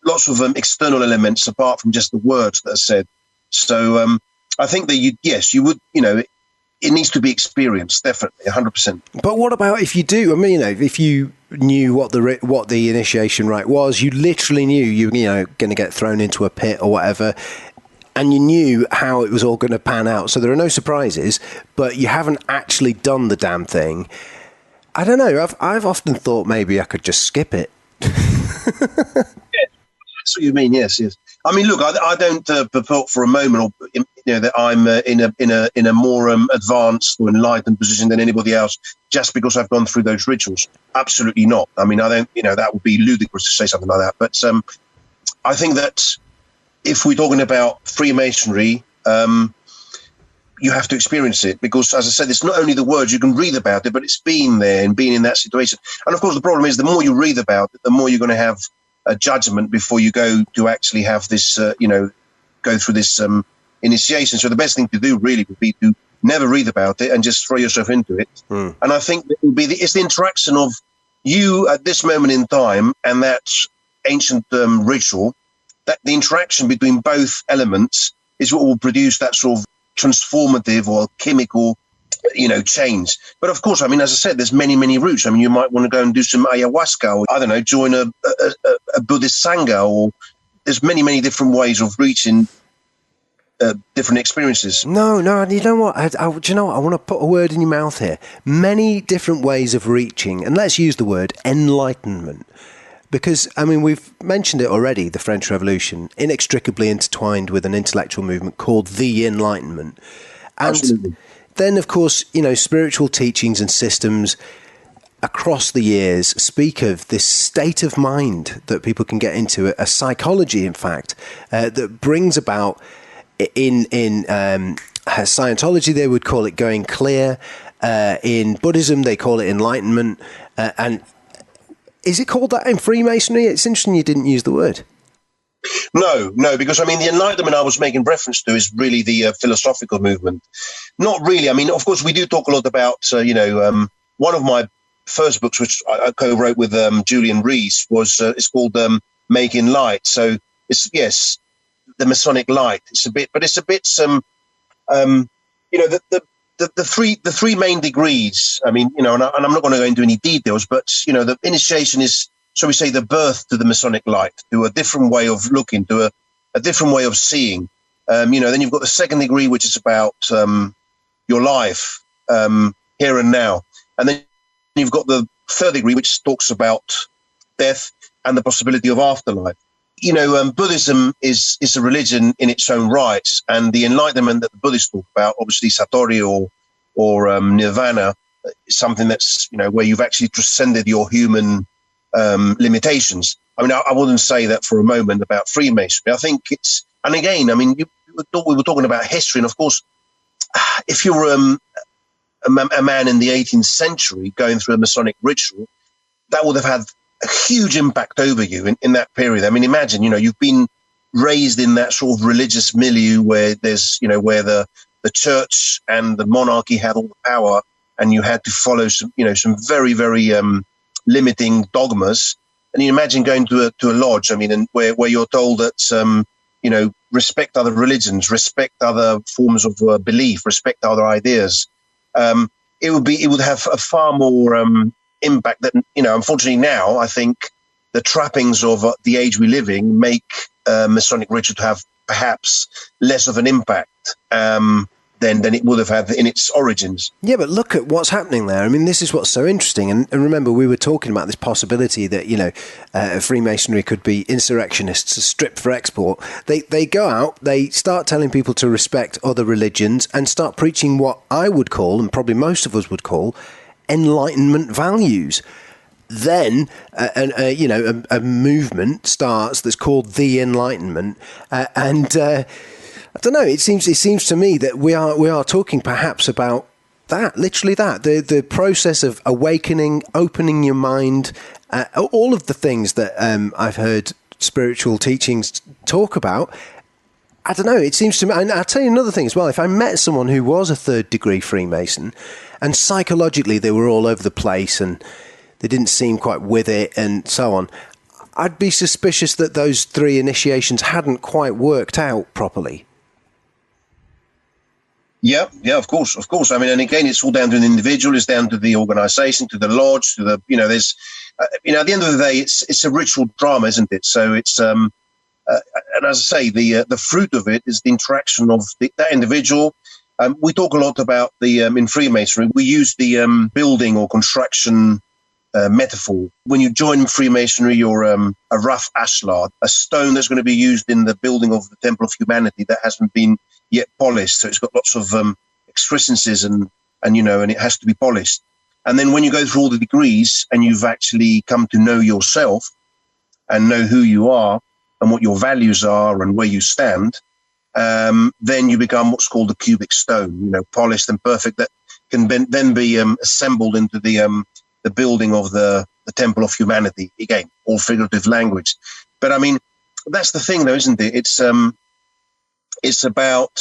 lots of external elements apart from just the words that are said. So I think that you would, it needs to be experienced, definitely, 100%. But what about if you do? I mean, if you knew what the initiation rite was, you literally knew you were, going to get thrown into a pit or whatever, and you knew how it was all going to pan out. So there are no surprises, but you haven't actually done the damn thing. I don't know. I've often thought maybe I could just skip it. Yeah, that's what you mean. Yes. I mean, look, I don't purport for a moment, or that I'm in a more advanced or enlightened position than anybody else just because I've gone through those rituals. Absolutely not. I mean, I don't. That would be ludicrous to say something like that. But I think that if we're talking about Freemasonry, you have to experience it because, as I said, it's not only the words. You can read about it, but it's been there and being in that situation. And of course, the problem is the more you read about it, the more you're going to have a judgment before you go to actually have this, go through this initiation. So the best thing to do really would be to never read about it and just throw yourself into it. And I think it will be it's the interaction of you at this moment in time and that ancient ritual, that the interaction between both elements is what will produce that sort of transformative or chemical change. But of course, I mean, as I said, there's many routes. I mean, you might want to go and do some ayahuasca, or I don't know, join a Buddhist sangha, or there's many different ways of reaching different experiences. No, you know what? Do you know what? I want to put a word in your mouth here. Many different ways of reaching, and let's use the word enlightenment. Because, I mean, we've mentioned it already, the French Revolution, inextricably intertwined with an intellectual movement called the Enlightenment. And Absolutely. Then, of course, spiritual teachings and systems across the years speak of this state of mind that people can get into, a psychology, in fact, that brings about, in Scientology, they would call it going clear. In Buddhism, they call it enlightenment. And is it called that in Freemasonry? It's interesting you didn't use the word. No, because I mean, the Enlightenment I was making reference to is really the philosophical movement. Not really. I mean, of course, we do talk a lot about, one of my first books, which I co-wrote with Julian Rees, it's called Making Light. So it's, yes, the Masonic light. It's a bit the three main degrees. I mean, and I'm not going to go into any details, but the initiation is, shall we say, the birth to the Masonic light, to a different way of looking, to a different way of seeing. Then you've got the second degree, which is about your life, here and now. And then you've got the third degree, which talks about death and the possibility of afterlife. Buddhism is a religion in its own right, and the enlightenment that the Buddhists talk about, obviously Satori or Nirvana, is something that's, where you've actually transcended your human limitations. I mean, I wouldn't say that for a moment about Freemasonry. I think it's, and again, I mean, we were talking about history, and of course, if you were a man in the 18th century going through a Masonic ritual, that would have had a huge impact over you in that period. I mean, imagine, you've been raised in that sort of religious milieu where there's, where the church and the monarchy had all the power, and you had to follow some very, very limiting dogmas. And you imagine going to a lodge, I mean, and where you're told that, respect other religions, respect other forms of belief, respect other ideas. It would have a far more impact that, unfortunately now, I think the trappings of the age we live in make Masonic ritual to have perhaps less of an impact than it would have had in its origins. Yeah, but look at what's happening there. I mean, this is what's so interesting. And remember, we were talking about this possibility that, Freemasonry could be insurrectionists stripped for export. They go out, they start telling people to respect other religions and start preaching what I would call, and probably most of us would call, Enlightenment values. Then, a movement starts that's called the Enlightenment, I don't know. It seems to me that we are talking perhaps about that, literally that, the process of awakening, opening your mind, all of the things that I've heard spiritual teachings talk about. I don't know. It seems to me, and I'll tell you another thing as well. If I met someone who was a third degree Freemason, and psychologically they were all over the place and they didn't seem quite with it and so on, I'd be suspicious that those 3 initiations hadn't quite worked out properly. Yeah, of course. I mean, and again, it's all down to an individual, it's down to the organisation, to the lodge, to the, there's, at the end of the day, it's a ritual drama, isn't it? So it's, and as I say, the fruit of it is the interaction of that individual. We talk a lot about in Freemasonry, we use the building or construction metaphor. When you join Freemasonry, you're a rough ashlar, a stone that's going to be used in the building of the Temple of Humanity that hasn't been yet polished. So it's got lots of excrescences and it has to be polished. And then when you go through all the degrees and you've actually come to know yourself and know who you are and what your values are and where you stand, then you become what's called a cubic stone, polished and perfect, that can then be assembled into the building of the Temple of Humanity. Again, all figurative language. But I mean, that's the thing though, isn't it? It's about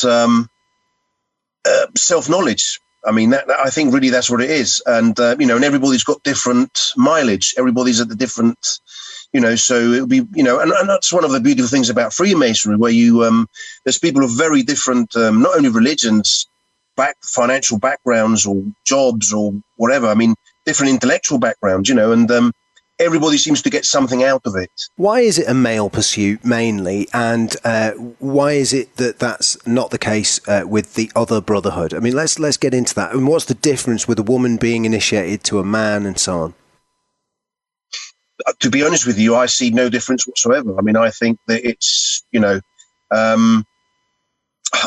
self-knowledge. I mean, I think really that's what it is. And, and everybody's got different mileage. Everybody's at the different, so it'll be, and that's one of the beautiful things about Freemasonry, where there's people of very different, not only religions, financial backgrounds or jobs or whatever. I mean, different intellectual backgrounds, and everybody seems to get something out of it. Why is it a male pursuit mainly, and why is it that that's not the case with the other Brotherhood? I mean, let's get into that. And what's the difference with a woman being initiated to a man and so on? To be honest with you, I see no difference whatsoever. I mean, I think that it's,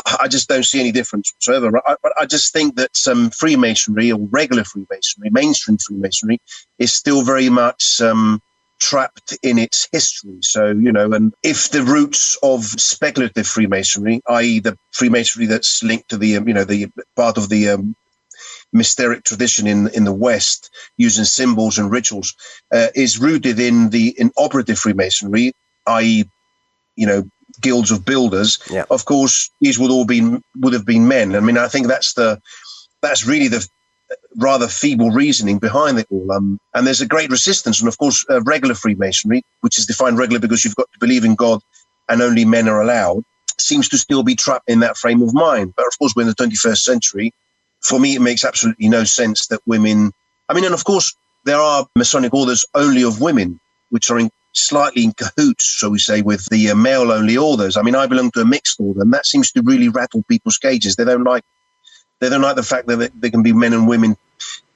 I just don't see any difference whatsoever. I just think that Freemasonry, or regular Freemasonry, mainstream Freemasonry, is still very much trapped in its history. So, and if the roots of speculative Freemasonry, i.e. the Freemasonry that's linked to the, the part of the mysteric tradition in the West, using symbols and rituals, is rooted in operative Freemasonry, i.e., guilds of builders. Yeah. Of course, these would have been men. I mean, I think that's really the rather feeble reasoning behind it all. And there's a great resistance. And of course, regular Freemasonry, which is defined regular because you've got to believe in God and only men are allowed, seems to still be trapped in that frame of mind. But of course, we're in the 21st century. For me, it makes absolutely no sense that women, and of course, there are Masonic orders only of women, which are slightly in cahoots, shall we say, with the male-only orders. I mean, I belong to a mixed order, and that seems to really rattle people's cages. They don't like the fact that there can be men and women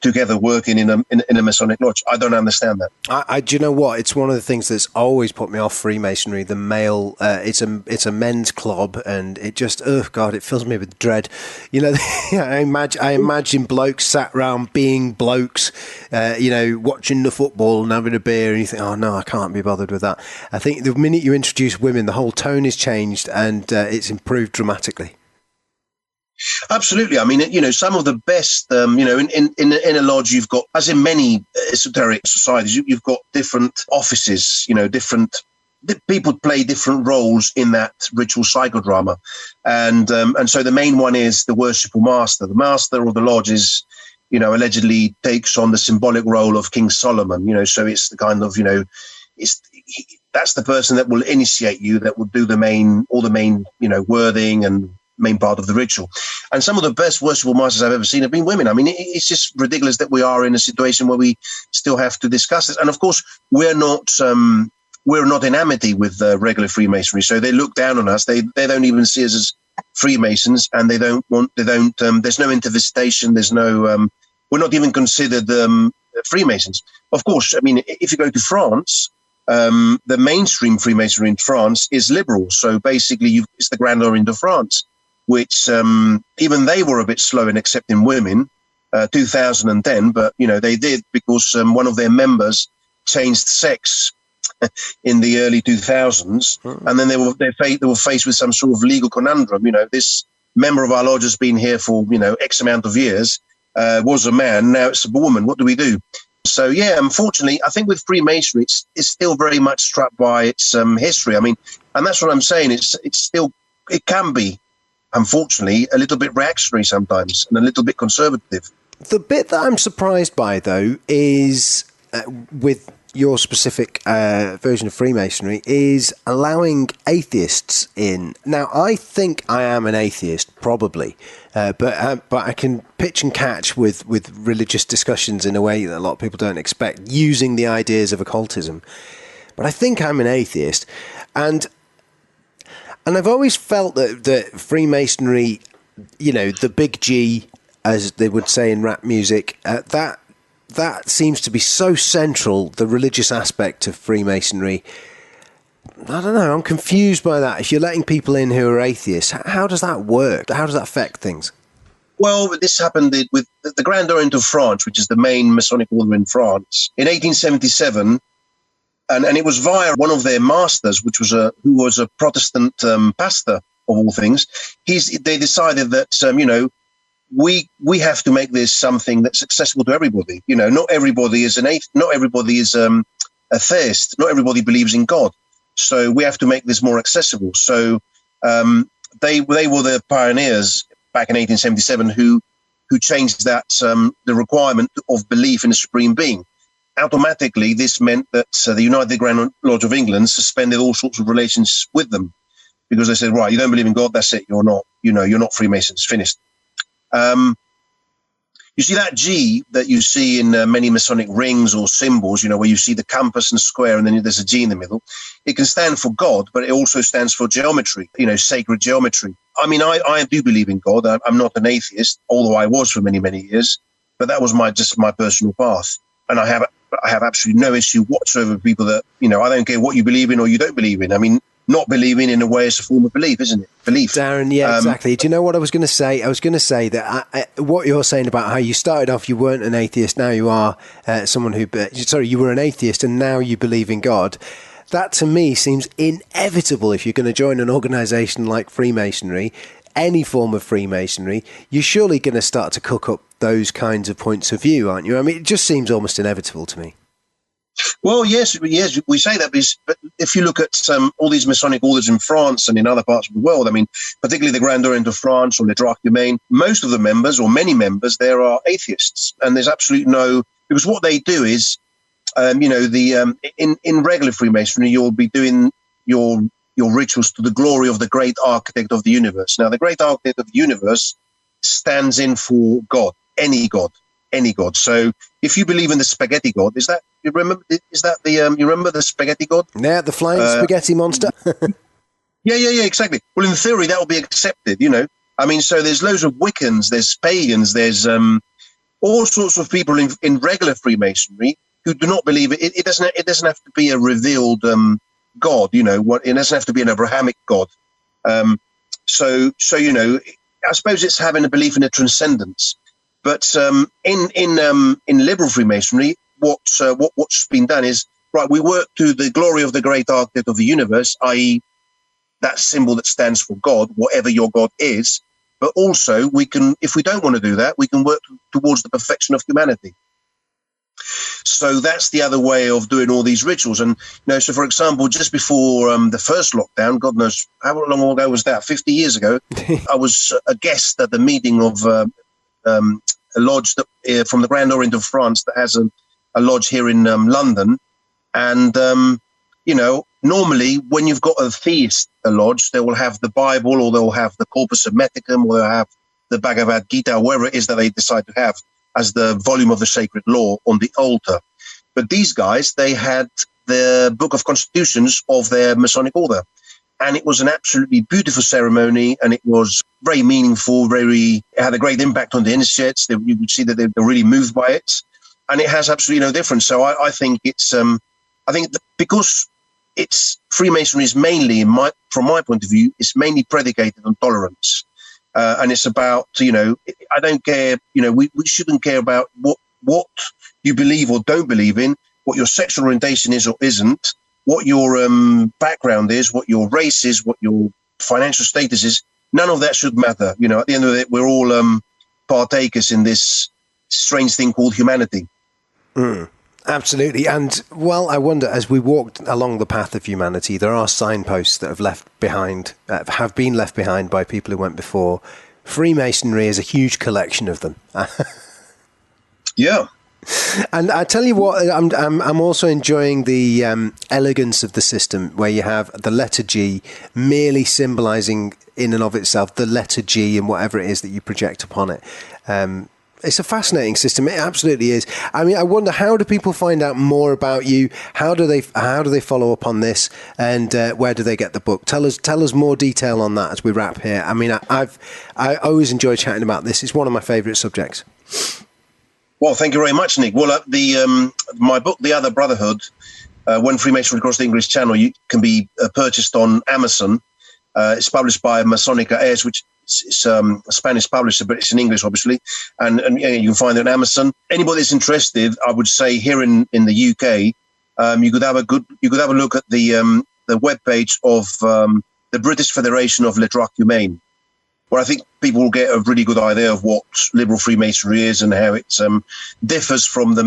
together working in a Masonic lodge. I don't understand that. Do you know what? It's one of the things that's always put me off Freemasonry. The male, it's a men's club, and it just, oh God, it fills me with dread. You know, I imagine blokes sat round being blokes, watching the football and having a beer, and you think, oh no, I can't be bothered with that. I think the minute you introduce women, the whole tone is changed, and it's improved dramatically. Absolutely. I mean, some of the best, in a lodge, you've got, as in many esoteric societies, you've got different offices, different people play different roles in that ritual psychodrama. And so the main one is the worshipful master. The master of the lodge is, allegedly takes on the symbolic role of King Solomon, so it's the kind of, that's the person that will initiate you, that will do all the main, wording and main part of the ritual. And some of the best worshipful masters I've ever seen have been women. I mean, it's just ridiculous that we are in a situation where we still have to discuss this. And of course, we're not in amity with regular Freemasonry, so they look down on us. They don't even see us as Freemasons, and there's no intervisitation. There's no, we're not even considered Freemasons. Of course, I mean, if you go to France, the mainstream Freemasonry in France is liberal. So basically, it's the Grand Orient of France, which even they were a bit slow in accepting women, 2010. But, they did because one of their members changed sex in the early 2000s. And then they were faced with some sort of legal conundrum. This member of our lodge has been here for, X amount of years, was a man, now it's a woman. What do we do? So, yeah, unfortunately, I think with Freemasonry, it's still very much struck by its history. I mean, and that's what I'm saying. It can be, unfortunately, a little bit reactionary sometimes and a little bit conservative. The bit that I'm surprised by, though, is with your specific version of Freemasonry, is allowing atheists in. Now, I think I am an atheist, probably, but I can pitch and catch with religious discussions in a way that a lot of people don't expect, using the ideas of occultism. But I think I'm an atheist, and I've always felt that Freemasonry, the big G, as they would say in rap music, that seems to be so central, the religious aspect of Freemasonry. I don't know, I'm confused by that. If you're letting people in who are atheists, how does that work? How does that affect things? Well, this happened with the Grand Orient of France, which is the main Masonic order in France, in 1877. And it was via one of their masters, who was a Protestant pastor, of all things. They decided that, we have to make this something that's accessible to everybody. Not everybody is not everybody is a theist. Not everybody believes in God. So we have to make this more accessible. So they were the pioneers back in 1877 who changed that the requirement of belief in a supreme being. Automatically, this meant that the United Grand Lodge of England suspended all sorts of relations with them, because they said, right, you don't believe in God, that's it. You're not Freemasons. Finished. You see that G that you see in many Masonic rings or symbols, where you see the compass and square and then there's a G in the middle. It can stand for God, but it also stands for geometry, sacred geometry. I mean, I do believe in God. I'm not an atheist, although I was for many, many years, but that was my personal path. And I have absolutely no issue whatsoever with people that, I don't care what you believe in or you don't believe in. I mean, not believing in a way is a form of belief, isn't it? Belief. Darren, yeah, exactly. Do you know what I was going to say? I was going to say that what you're saying about how you started off, you weren't an atheist, now you are someone who, you were an atheist and now you believe in God. That to me seems inevitable if you're going to join an organisation like Freemasonry, any form of Freemasonry. You're surely going to start to cook up those kinds of points of view, aren't you? I mean, it just seems almost inevitable to me. Well, yes, we say that, but if you look at all these Masonic orders in France and in other parts of the world, I mean, particularly the Grand Orient of France or Le Drac Humain, most of the members, or many members, there are atheists, and there's absolutely no, because what they do is, in regular Freemasonry, you'll be doing your rituals to the glory of the great architect of the universe. Now, the great architect of the universe stands in for God, any God. So if you believe in the spaghetti god, you remember the spaghetti god? Yeah, the flying spaghetti monster. Yeah, exactly. Well, in theory, that will be accepted, I mean, so there's loads of Wiccans, there's pagans, there's all sorts of people in regular Freemasonry who do not believe it. It doesn't have to be a revealed God, it doesn't have to be an Abrahamic God. So I suppose it's having a belief in a transcendence. But in liberal Freemasonry, what's been done is, right, we work to the glory of the great architect of the universe, i.e. that symbol that stands for God, whatever your God is. But also we can, if we don't want to do that, we can work towards the perfection of humanity. So that's the other way of doing all these rituals. And, so for example, just before the first lockdown, God knows how long ago was that, 50 years ago, I was a guest at the meeting of a lodge from the Grand Orient of France that has a lodge here in London. And, normally when you've got a theist lodge, they will have the Bible, or they'll have the Corpus Hermeticum, or they'll have the Bhagavad Gita, or whatever it is that they decide to have as the volume of the sacred law on the altar. But these guys, they had the Book of Constitutions of their Masonic order. And it was an absolutely beautiful ceremony, and it was very meaningful, it had a great impact on the initiates. You would see that they're really moved by it. And it has absolutely no difference. So I think it's, because it's Freemasonry is mainly, from my point of view, it's mainly predicated on tolerance. And it's about, I don't care, we shouldn't care about what you believe or don't believe in, what your sexual orientation is or isn't, what your background is, what your race is, what your financial status is. None of that should matter. At the end of it, we're all partakers in this strange thing called humanity. Absolutely. And, well, I wonder, as we walked along the path of humanity, there are signposts that have been left behind by people who went before. Freemasonry is a huge collection of them. Yeah. And I tell you what, I'm also enjoying the elegance of the system, where you have the letter G merely symbolizing in and of itself the letter G and whatever it is that you project upon it. It's a fascinating system. It absolutely is. I mean, I wonder, how do people find out more about you? How do they follow up on this? And where do they get the book? Tell us more detail on that as we wrap here. I mean, I always enjoy chatting about this. It's one of my favourite subjects. Well, thank you very much, Nick. Well, my book, The Other Brotherhood, When Freemasonry Crossed the English Channel, can be purchased on Amazon. It's published by Masonica Airs, which is a Spanish publisher, but it's in English, obviously. And you can find it on Amazon. Anybody that's interested, I would say here in the UK, you could have a look at the webpage of the British Federation of Le Droit Humain, where I think people will get a really good idea of what liberal Freemasonry is and how it differs from the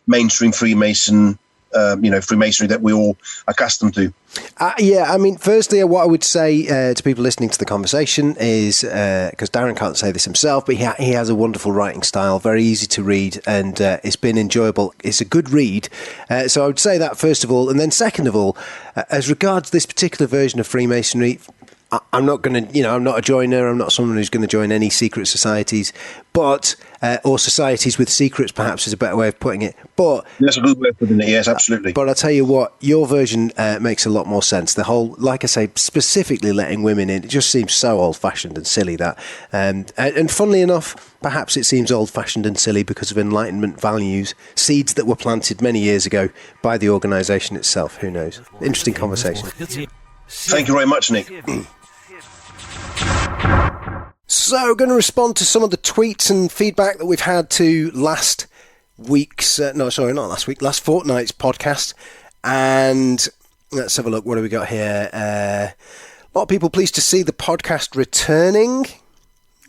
mainstream Freemason, Freemasonry that we're all accustomed to. I mean, firstly, what I would say to people listening to the conversation is, because Darren can't say this himself, but he has a wonderful writing style, very easy to read, and it's been enjoyable. It's a good read. So I would say that, first of all. And then second of all, as regards this particular version of Freemasonry, I'm not going to, I'm not a joiner. I'm not someone who's going to join any secret societies, but or societies with secrets, perhaps is a better way of putting it. But that's a good way of putting it. Yes, absolutely. But I'll tell you what, your version makes a lot more sense. The whole, like I say, specifically letting women in, it just seems so old-fashioned and silly that. And funnily enough, perhaps it seems old-fashioned and silly because of Enlightenment values, seeds that were planted many years ago by the organisation itself. Who knows? Interesting conversation. Thank you very much, Nick. So, going to respond to some of the tweets and feedback that we've had to last fortnight's podcast. And let's have a look. What do we got here? A lot of people pleased to see the podcast returning.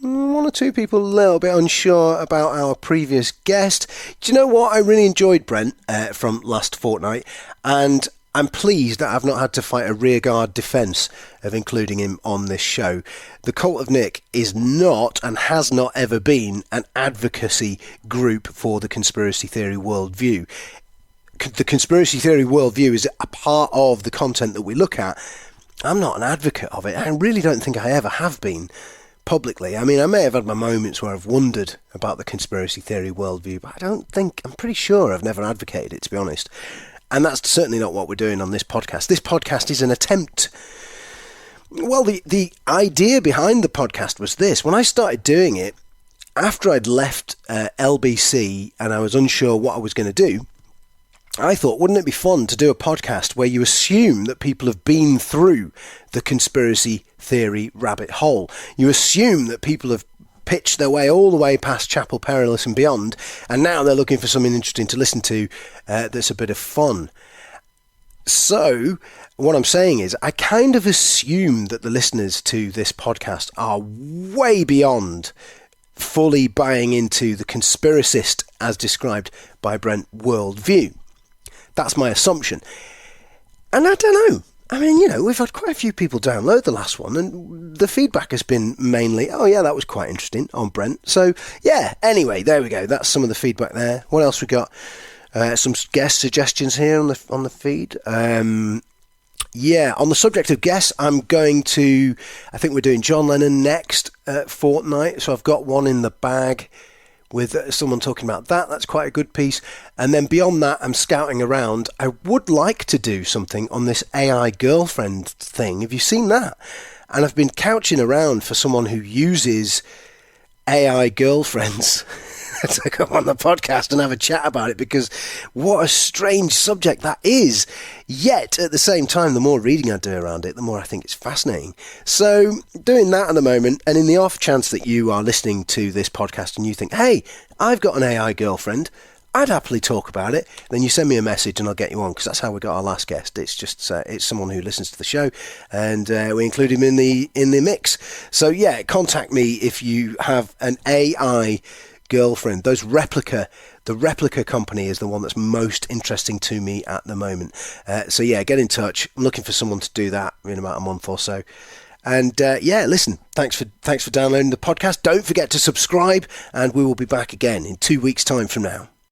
One or two people a little bit unsure about our previous guest. Do you know what? I really enjoyed Brent from last fortnight, and I'm pleased that I've not had to fight a rearguard defence of including him on this show. The Cult of Nick is not, and has not ever been, an advocacy group for the conspiracy theory worldview. The conspiracy theory worldview is a part of the content that we look at. I'm not an advocate of it. I really don't think I ever have been publicly. I mean, I may have had my moments where I've wondered about the conspiracy theory worldview, but I'm pretty sure I've never advocated it, to be honest. And that's certainly not what we're doing on this podcast. This podcast is an attempt. Well, the idea behind the podcast was this. When I started doing it, after I'd left LBC and I was unsure what I was going to do, I thought, wouldn't it be fun to do a podcast where you assume that people have been through the conspiracy theory rabbit hole? You assume that people have pitched their way all the way past Chapel Perilous and beyond, and now they're looking for something interesting to listen to that's a bit of fun. So, what I'm saying is, I kind of assume that the listeners to this podcast are way beyond fully buying into the conspiracist, as described by Brent, worldview. That's my assumption. And I don't know. I mean, we've had quite a few people download the last one, and the feedback has been mainly, oh yeah, that was quite interesting on Brent. So, yeah, anyway, there we go. That's some of the feedback there. What else we got? Some guest suggestions here on the feed. Yeah, on the subject of guests, I think we're doing John Lennon next fortnight. So I've got one in the bag with someone talking about that. That's quite a good piece. And then beyond that, I'm scouting around. I would like to do something on this AI girlfriend thing. Have you seen that? And I've been couching around for someone who uses AI girlfriends to come on the podcast and have a chat about it, because what a strange subject that is. Yet, at the same time, the more reading I do around it, the more I think it's fascinating. So, doing that at the moment, and in the off chance that you are listening to this podcast and you think, hey, I've got an AI girlfriend, I'd happily talk about it, then you send me a message and I'll get you on, because that's how we got our last guest. It's just it's someone who listens to the show, and we include him in the mix. So yeah, contact me if you have an AI girlfriend. The replica company is the one that's most interesting to me at the moment. So yeah, get in touch. I'm looking for someone to do that in about a month or so. And yeah, listen, thanks for downloading the podcast. Don't forget to subscribe, and we will be back again in 2 weeks' time from now.